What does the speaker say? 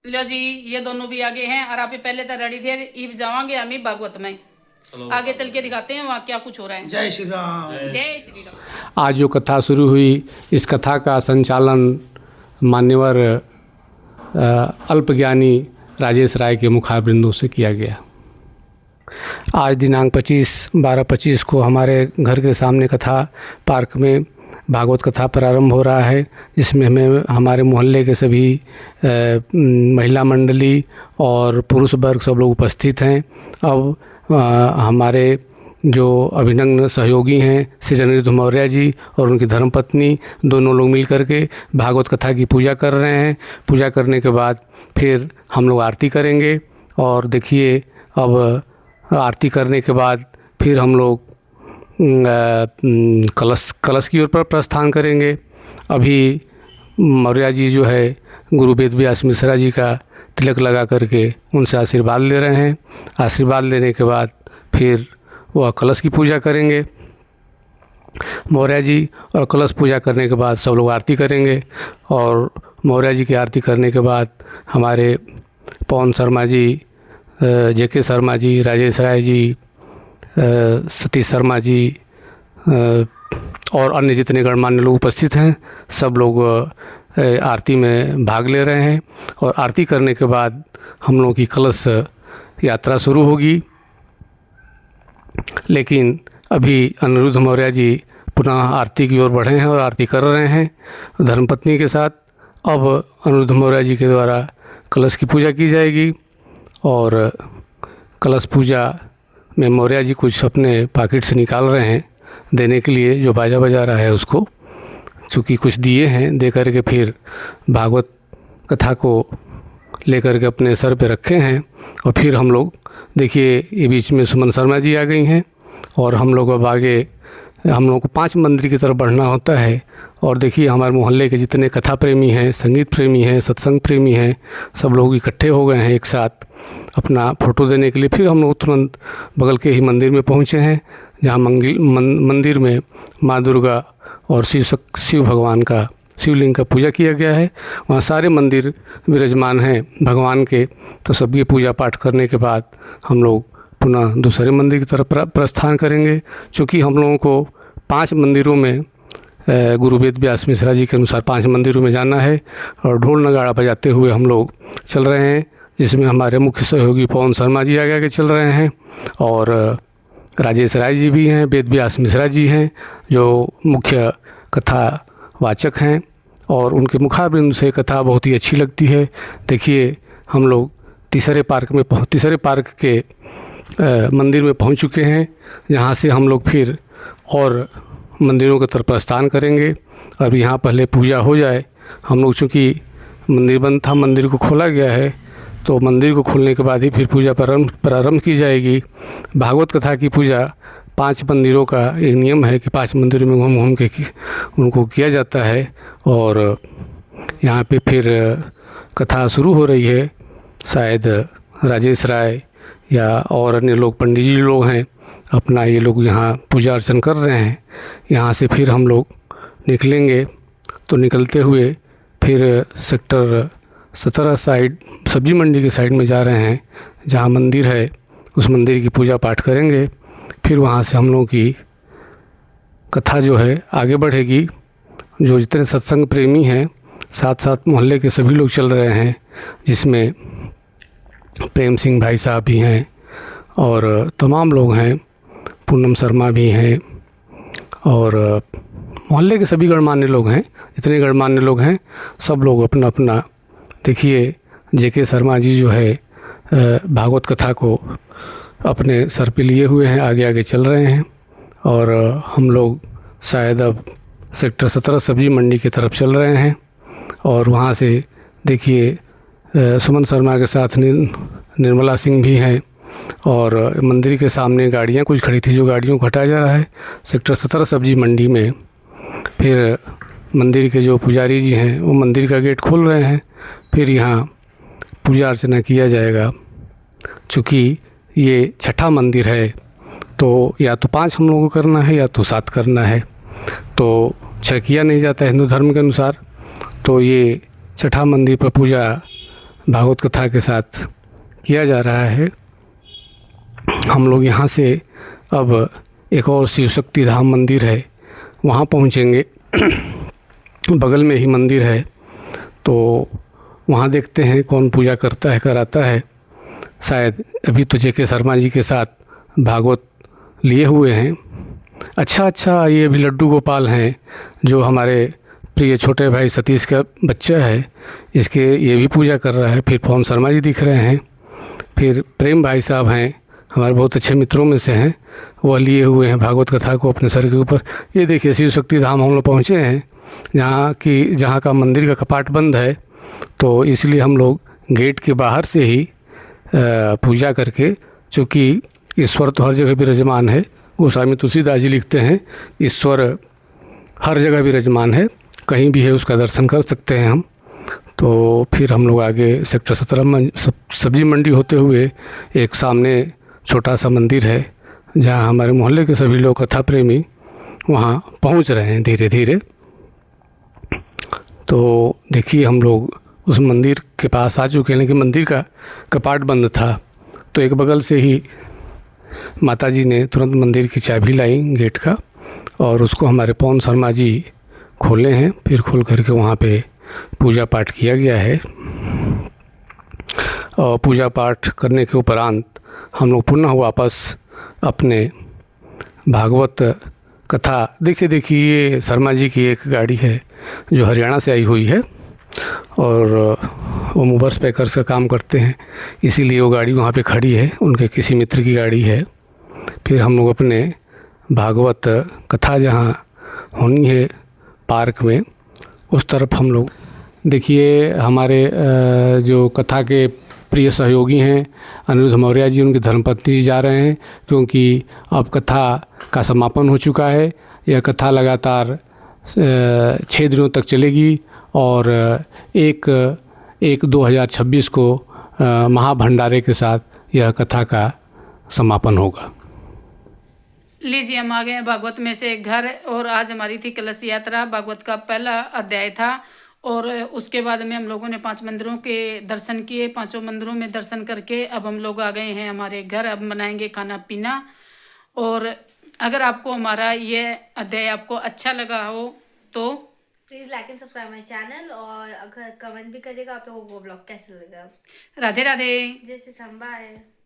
लो जी, ये दोनों भी आगे हैं और आप पहले तो रेडी थे। इब जावांगे हम ही भागवत में। आगे चल के दिखाते हैं वहाँ क्या कुछ हो रहा है। जय श्री राम। जय श्री राम। आज जो कथा शुरू हुई, इस कथा का संचालन मान्यवर अल्पज्ञानी राजेश राय के मुखारबिंदु से किया गया। आज दिनांक 25/12/25 को हमारे घर के सामने कथा पार्क में भागवत कथा प्रारंभ हो रहा है, जिसमें हमें हमारे मोहल्ले के सभी महिला मंडली और पुरुष वर्ग सब लोग उपस्थित हैं। अब हमारे जो अभिनग्न सहयोगी हैं श्री अनिरुद्ध मौर्य जी और उनकी धर्मपत्नी, दोनों लोग मिल कर के भागवत कथा की पूजा कर रहे हैं। पूजा करने के बाद फिर हम लोग आरती करेंगे और देखिए अब आरती करने के बाद फिर हम लोग कलश की ओर पर प्रस्थान करेंगे। अभी मौर्य जी जो है गुरु वेद व्यास मिश्रा जी का तिलक लगा करके उनसे आशीर्वाद ले रहे हैं। आशीर्वाद लेने के बाद फिर वह कलश की पूजा करेंगे मौर्य जी, और कलश पूजा करने के बाद सब लोग आरती करेंगे। और मौर्य जी की आरती करने के बाद हमारे पवन शर्मा जी, जेके शर्मा जी, राजेश राय जी, सतीश शर्मा जी और अन्य जितने गणमान्य लोग उपस्थित हैं, सब लोग आरती में भाग ले रहे हैं। और आरती करने के बाद हम लोगों की कलश यात्रा शुरू होगी। लेकिन अभी अनिरुद्ध मौर्य जी पुनः आरती की ओर बढ़े हैं और आरती कर रहे हैं धर्मपत्नी के साथ। अब अनिरुद्ध मौर्य जी के द्वारा कलश की पूजा की जाएगी और कलश पूजा में मौर्य जी कुछ अपने पॉकेट से निकाल रहे हैं देने के लिए, जो बाजा बजा रहा है उसको चूँकि कुछ दिए हैं, दे करके फिर भागवत कथा को लेकर के अपने सर पे रखे हैं। और फिर हम लोग देखिए ये बीच में सुमन शर्मा जी आ गई हैं और हम लोग अब आगे हम लोग को 5 मंदिर की तरफ बढ़ना होता है। और देखिए हमारे मोहल्ले के जितने कथा प्रेमी हैं, संगीत प्रेमी हैं, सत्संग प्रेमी हैं, सब लोग इकट्ठे हो गए हैं एक साथ अपना फ़ोटो देने के लिए। फिर हम लोग तुरंत बगल के ही मंदिर में पहुँचे हैं, जहाँ मंदिर में माँ दुर्गा और शिव भगवान का शिवलिंग का पूजा किया गया है। वहाँ सारे मंदिर विराजमान हैं भगवान के। तो सबकी पूजा पाठ करने के बाद हम लोग पुनः दूसरे मंदिर की तरफ प्रस्थान करेंगे। चूँकि हम लोगों को 5 मंदिरों में गुरु वेद व्यास मिश्रा जी के अनुसार 5 मंदिरों में जाना है और ढोल नगाड़ा बजाते हुए हम लोग चल रहे हैं, जिसमें हमारे मुख्य सहयोगी पवन शर्मा जी आगे आगे चल रहे हैं और राजेश राय जी भी हैं, वेद व्यास मिश्रा जी हैं जो मुख्य कथा वाचक हैं और उनके मुखारबिंद से कथा बहुत ही अच्छी लगती है। देखिए हम लोग तीसरे पार्क के मंदिर में पहुंच चुके हैं, जहां से हम लोग फिर और मंदिरों की तरफ प्रस्थान करेंगे। अब यहाँ पहले पूजा हो जाए। हम लोग चूँकि मंदिर बंद था, मंदिर को खोला गया है, तो मंदिर को खोलने के बाद ही फिर पूजा प्रारंभ की जाएगी। भागवत कथा की पूजा 5 मंदिरों का एक नियम है कि 5 मंदिरों में घूम घूम के उनको किया जाता है। और यहाँ पे फिर कथा शुरू हो रही है। शायद राजेश राय या और अन्य लोग, पंडित जी लोग हैं अपना, ये लोग यहाँ पूजा अर्चन कर रहे हैं। यहाँ से फिर हम लोग निकलेंगे। तो निकलते हुए फिर सेक्टर 17 साइड सब्जी मंडी के साइड में जा रहे हैं, जहाँ मंदिर है उस मंदिर की पूजा पाठ करेंगे। फिर वहाँ से हम लोगों की कथा जो है आगे बढ़ेगी। जो जितने सत्संग प्रेमी हैं, साथ साथ मोहल्ले के सभी लोग चल रहे हैं, जिसमें प्रेम सिंह भाई साहब भी हैं और तमाम लोग हैं, पूनम शर्मा भी हैं और मोहल्ले के सभी गणमान्य लोग हैं। जितने गणमान्य लोग हैं सब लोग अपना अपना, देखिए जेके शर्मा जी जो है भागवत कथा को अपने सर पे लिए हुए हैं, आगे आगे चल रहे हैं। और हम लोग शायद अब सेक्टर 17 सब्जी मंडी की तरफ चल रहे हैं। और वहाँ से देखिए सुमन शर्मा के साथ निर्मला सिंह भी हैं और मंदिर के सामने गाड़ियाँ कुछ खड़ी थी, जो गाड़ियों को हटाया जा रहा है सेक्टर 17 सब्जी मंडी में। फिर मंदिर के जो पुजारी जी हैं वो मंदिर का गेट खोल रहे हैं। फिर यहाँ पूजा अर्चना किया जाएगा। चूँकि ये छठा मंदिर है, तो या तो 5 हम लोगों को करना है या तो 7 करना है। तो 6 किया नहीं जाता हिंदू धर्म के अनुसार। तो ये छठा मंदिर पर पूजा भागवत कथा के साथ किया जा रहा है। हम लोग यहाँ से अब एक और शिव शक्ति धाम मंदिर है वहाँ पहुँचेंगे। बगल में ही मंदिर है, तो वहाँ देखते हैं कौन पूजा करता है कराता है। शायद अभी तो जेके शर्मा जी के साथ भागवत लिए हुए हैं। अच्छा ये अभी लड्डू गोपाल हैं जो हमारे प्रिय छोटे भाई सतीश का बच्चा है, इसके ये भी पूजा कर रहा है। फिर पवन शर्मा जी दिख रहे हैं। फिर प्रेम भाई साहब हैं, हमारे बहुत अच्छे मित्रों में से हैं, वह लिए हुए हैं भागवत कथा को अपने सर के ऊपर। ये देखिए शिव शक्ति धाम हम लोग पहुँचे हैं, जहाँ का मंदिर का कपाट बंद है, तो इसलिए हम लोग गेट के बाहर से ही पूजा करके, चूँकि ईश्वर तो हर जगह विराजमान है। गोस्वामी तुलसीदास जी लिखते हैं ईश्वर हर जगह विराजमान है, कहीं भी है उसका दर्शन कर सकते हैं हम। तो फिर हम लोग आगे सेक्टर 17 में सब्जी मंडी होते हुए एक सामने छोटा सा मंदिर है जहाँ हमारे मोहल्ले के सभी लोग कथा प्रेमी वहाँ पहुँच रहे हैं धीरे धीरे। तो देखिए हम लोग उस मंदिर के पास आ चुके हैं, लेकिन मंदिर का कपाट बंद था। तो एक बगल से ही माताजी ने तुरंत मंदिर की चाबी लाई गेट का, और उसको हमारे पवन शर्मा जी खोले हैं। फिर खोल करके वहाँ पे पूजा पाठ किया गया है। और पूजा पाठ करने के उपरांत हम लोग पुनः वापस अपने भागवत कथा, देखिए ये शर्मा जी की एक गाड़ी है जो हरियाणा से आई हुई है, और वो मूवर्स पैकर्स का काम करते हैं, इसीलिए वो गाड़ी वहाँ पे खड़ी है, उनके किसी मित्र की गाड़ी है। फिर हम लोग अपने भागवत कथा जहाँ होनी है पार्क में, उस तरफ हम लोग, देखिए हमारे जो कथा के प्रिय सहयोगी हैं अनिरुद्ध मौर्य जी, उनकी धर्मपत्नी जी जा रहे हैं, क्योंकि अब कथा का समापन हो चुका है। यह कथा लगातार 6 दिनों तक चलेगी और 1/1/2026 को महाभंडारे के साथ यह कथा का समापन होगा। लीजिए हम आ गए हैं भागवत में से एक घर, और आज हमारी थी कलश यात्रा। भागवत का पहला अध्याय था, और उसके बाद में हम लोगों ने 5 मंदिरों के दर्शन किए। 5 मंदिरों में दर्शन करके अब हम लोग आ गए हैं हमारे घर। अब बनाएंगे खाना पीना। और अगर आपको हमारा ये अध्याय आपको अच्छा लगा हो तो please like and subscribe my channel, और अगर कमेंट भी करिएगा आप लोगों को ब्लॉग कैसे लगा। राधे राधे। जैसे संभा है।